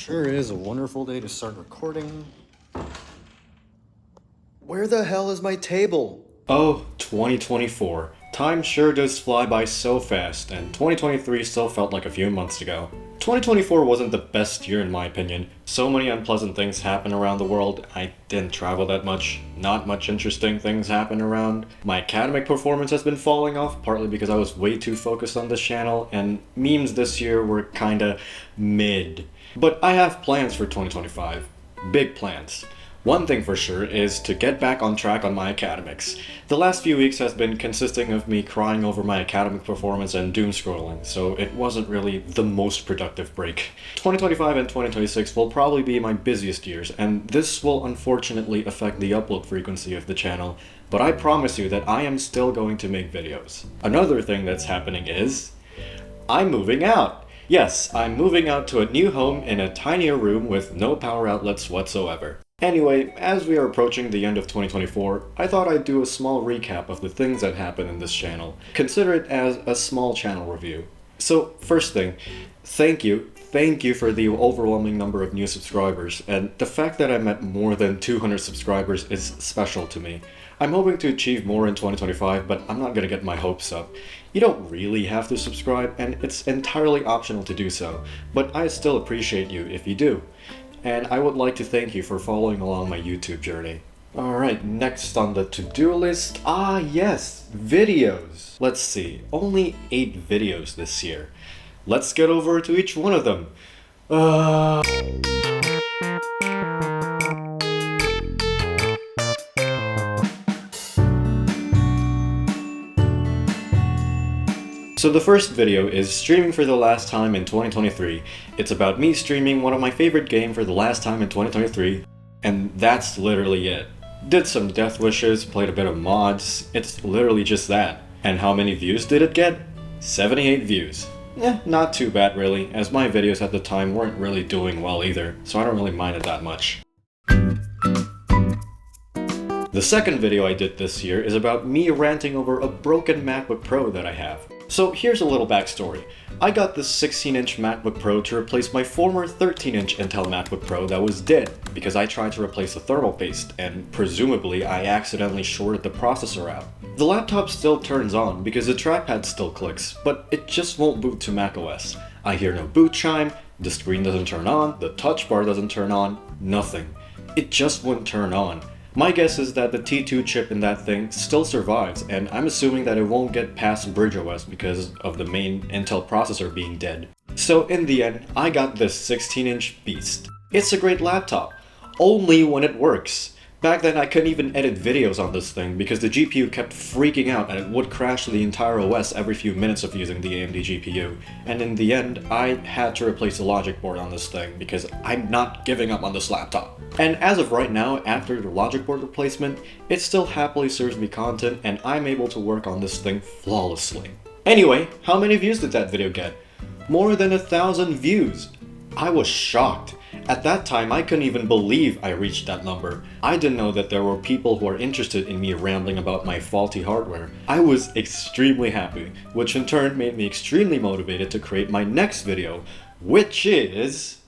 Sure is a wonderful day to start recording. Where the hell is my table? Oh, 2024. Time sure does fly by so fast, and 2023 still felt like a few months ago. 2024 wasn't the best year in my opinion. So many unpleasant things happen around the world. I didn't travel that much. Not much interesting things happen around. My academic performance has been falling off, partly because I was way too focused on this channel, and memes this year were kinda mid. But I have plans for 2025. Big plans. One thing for sure is to get back on track on my academics. The last few weeks has been consisting of me crying over my academic performance and doom scrolling, so it wasn't really the most productive break. 2025 and 2026 will probably be my busiest years, and this will unfortunately affect the upload frequency of the channel, but I promise you that I am still going to make videos. Another thing that's happening is I'm moving out. Yes, I'm moving out to a new home in a tinier room with no power outlets whatsoever. Anyway, as we are approaching the end of 2024, I thought I'd do a small recap of the things that happened in this channel. Consider it as a small channel review. So, first thing, thank you for the overwhelming number of new subscribers, and the fact that I'm at more than 200 subscribers is special to me. I'm hoping to achieve more in 2025, but I'm not gonna get my hopes up. You don't really have to subscribe, and it's entirely optional to do so, but I still appreciate you if you do. And I would like to thank you for following along my YouTube journey. Alright, next on the to-do list, yes, videos. Let's see, only 8 videos this year. Let's get over to each one of them. So the first video is streaming for the last time in 2023. It's about me streaming one of my favorite games for the last time in 2023, and that's literally it. Did some death wishes, played a bit of mods, it's literally just that. And how many views did it get? 78 views. Not too bad really, as my videos at the time weren't really doing well either, so I don't really mind it that much. The second video I did this year is about me ranting over a broken MacBook Pro that I have. So here's a little backstory. I got this 16-inch MacBook Pro to replace my former 13-inch Intel MacBook Pro that was dead because I tried to replace the thermal paste and presumably I accidentally shorted the processor out. The laptop still turns on because the trackpad still clicks, but it just won't boot to macOS. I hear no boot chime, the screen doesn't turn on, the touch bar doesn't turn on, nothing. It just wouldn't turn on. My guess is that the T2 chip in that thing still survives, and I'm assuming that it won't get past BridgeOS because of the main Intel processor being dead. So in the end, I got this 16-inch beast. It's a great laptop, only when it works. Back then I couldn't even edit videos on this thing because the GPU kept freaking out and it would crash the entire OS every few minutes of using the AMD GPU. And in the end, I had to replace the logic board on this thing because I'm not giving up on this laptop. And as of right now, after the logic board replacement, it still happily serves me content and I'm able to work on this thing flawlessly. Anyway, how many views did that video get? More than 1,000 views! I was shocked. At that time, I couldn't even believe I reached that number. I didn't know that there were people who are interested in me rambling about my faulty hardware. I was extremely happy, which in turn made me extremely motivated to create my next video, which is...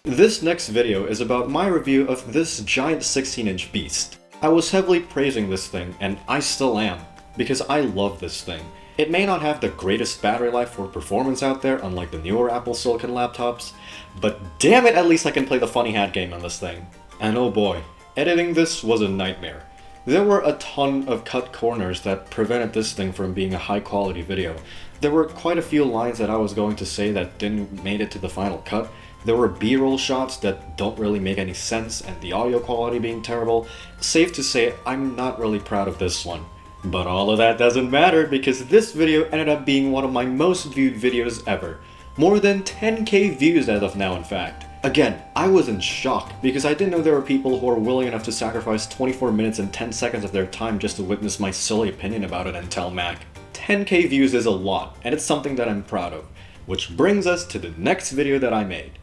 This next video is about my review of this giant 16-inch beast. I was heavily praising this thing, and I still am, because I love this thing. It may not have the greatest battery life or performance out there, unlike the newer Apple Silicon laptops, but damn it, at least I can play the funny hat game on this thing. And oh boy, editing this was a nightmare. There were a ton of cut corners that prevented this thing from being a high quality video. There were quite a few lines that I was going to say that didn't make it to the final cut. There were B-roll shots that don't really make any sense, and the audio quality being terrible. Safe to say, I'm not really proud of this one. But all of that doesn't matter because this video ended up being one of my most viewed videos ever. More than 10k views as of now, in fact. Again, I was in shock because I didn't know there were people who are willing enough to sacrifice 24 minutes and 10 seconds of their time just to witness my silly opinion about an Intel Mac. 10k views is a lot, and it's something that I'm proud of. Which brings us to the next video that I made.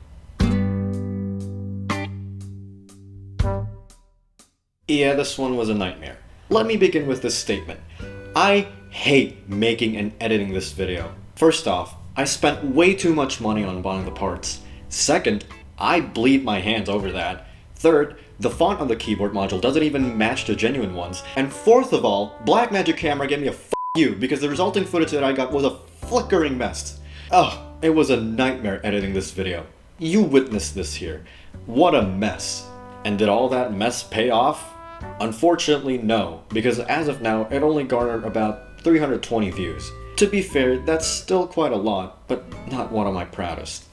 Yeah, this one was a nightmare. Let me begin with this statement. I hate making and editing this video. First off, I spent way too much money on buying the parts. Second, I bleed my hands over that. Third, the font on the keyboard module doesn't even match the genuine ones. And fourth of all, Blackmagic Camera gave me a f*** you because the resulting footage that I got was a flickering mess. Ugh, it was a nightmare editing this video. You witnessed this here. What a mess. And did all that mess pay off? Unfortunately, no, because as of now, it only garnered about 320 views. To be fair, that's still quite a lot, but not one of my proudest.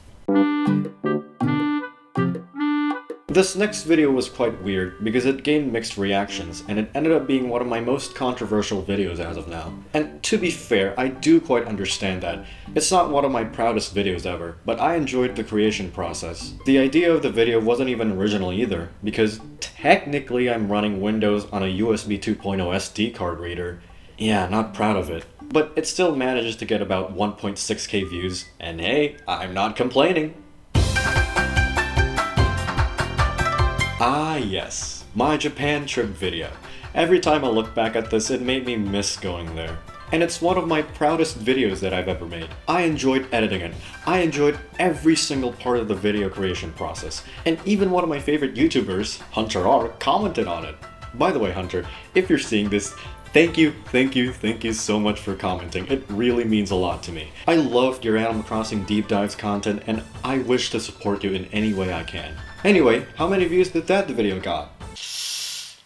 This next video was quite weird because it gained mixed reactions, and it ended up being one of my most controversial videos as of now. And to be fair, I do quite understand that. It's not one of my proudest videos ever, but I enjoyed the creation process. The idea of the video wasn't even original either, because technically I'm running Windows on a USB 2.0 SD card reader. Yeah, not proud of it. But it still manages to get about 1.6k views, and hey, I'm not complaining. Ah yes, my Japan trip video. Every time I look back at this, it made me miss going there. And it's one of my proudest videos that I've ever made. I enjoyed editing it. I enjoyed every single part of the video creation process. And even one of my favorite YouTubers, Hunter R, commented on it. By the way, Hunter, if you're seeing this, thank you so much for commenting. It really means a lot to me. I loved your Animal Crossing Deep Dives content, and I wish to support you in any way I can. Anyway, how many views did that video got?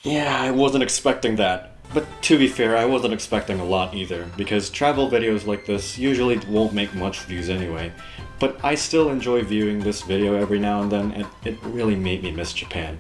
Yeah, I wasn't expecting that. But to be fair, I wasn't expecting a lot either, because travel videos like this usually won't make much views anyway. But I still enjoy viewing this video every now and then, and it really made me miss Japan.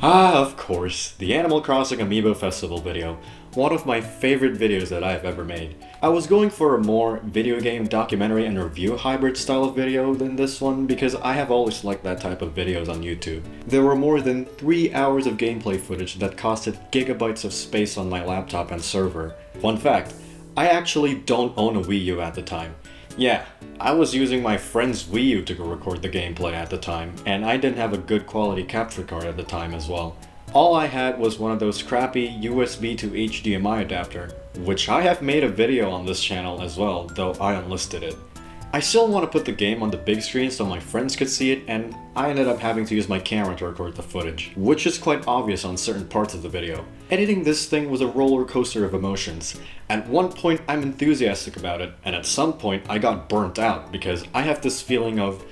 Ah, of course, the Animal Crossing Amiibo Festival video. One of my favorite videos that I've ever made. I was going for a more video game documentary and review hybrid style of video than this one because I have always liked that type of videos on YouTube. There were more than 3 hours of gameplay footage that costed gigabytes of space on my laptop and server. Fun fact, I actually don't own a Wii U at the time. Yeah, I was using my friend's Wii U to record the gameplay at the time, and I didn't have a good quality capture card at the time as well. All I had was one of those crappy USB to HDMI adapter, which I have made a video on this channel as well, though I unlisted it. I still want to put the game on the big screen so my friends could see it, and I ended up having to use my camera to record the footage, which is quite obvious on certain parts of the video. Editing this thing was a roller coaster of emotions. At one point I'm enthusiastic about it, and at some point I got burnt out because I have this feeling of,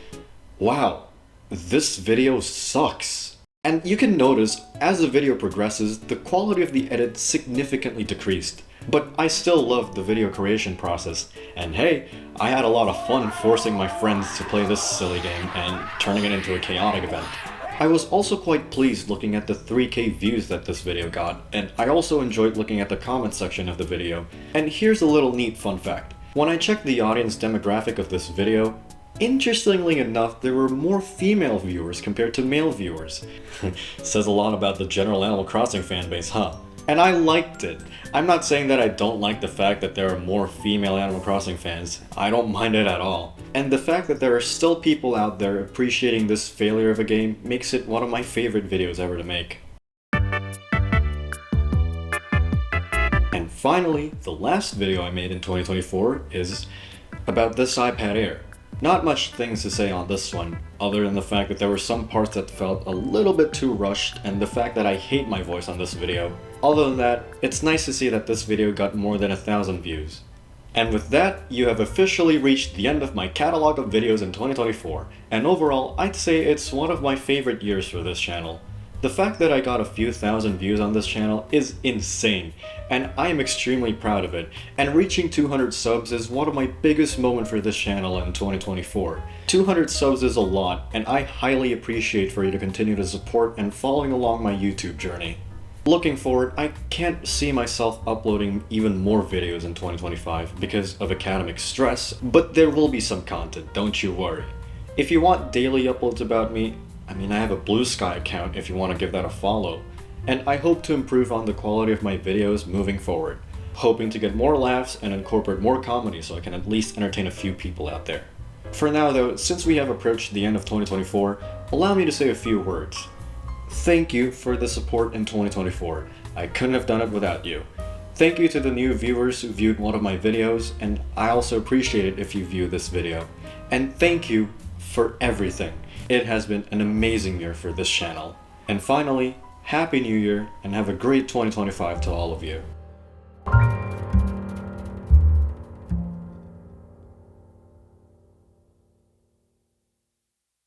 wow, this video sucks. And you can notice, as the video progresses, the quality of the edit significantly decreased. But I still loved the video creation process, and hey, I had a lot of fun forcing my friends to play this silly game and turning it into a chaotic event. I was also quite pleased looking at the 3k views that this video got, and I also enjoyed looking at the comment section of the video. And here's a little neat fun fact. When I checked the audience demographic of this video, interestingly enough, there were more female viewers compared to male viewers. Says a lot about the general Animal Crossing fanbase, huh? And I liked it. I'm not saying that I don't like the fact that there are more female Animal Crossing fans. I don't mind it at all. And the fact that there are still people out there appreciating this failure of a game makes it one of my favorite videos ever to make. And finally, the last video I made in 2024 is about this iPad Air. Not much things to say on this one, other than the fact that there were some parts that felt a little bit too rushed, and the fact that I hate my voice on this video. Other than that, it's nice to see that this video got more than 1,000 views. And with that, you have officially reached the end of my catalog of videos in 2024, and overall, I'd say it's one of my favorite years for this channel. The fact that I got a few thousand views on this channel is insane, and I am extremely proud of it, and reaching 200 subs is one of my biggest moments for this channel in 2024. 200 subs is a lot, and I highly appreciate for you to continue to support and following along my YouTube journey. Looking forward, I can't see myself uploading even more videos in 2025 because of academic stress, but there will be some content, don't you worry. If you want daily uploads about me, I have a Blue Sky account if you want to give that a follow, and I hope to improve on the quality of my videos moving forward, hoping to get more laughs and incorporate more comedy so I can at least entertain a few people out there. For now though, since we have approached the end of 2024, allow me to say a few words. Thank you for the support in 2024. I couldn't have done it without you. Thank you to the new viewers who viewed one of my videos, and I also appreciate it if you view this video. And thank you for everything. It has been an amazing year for this channel. And finally, Happy New Year and have a great 2025 to all of you.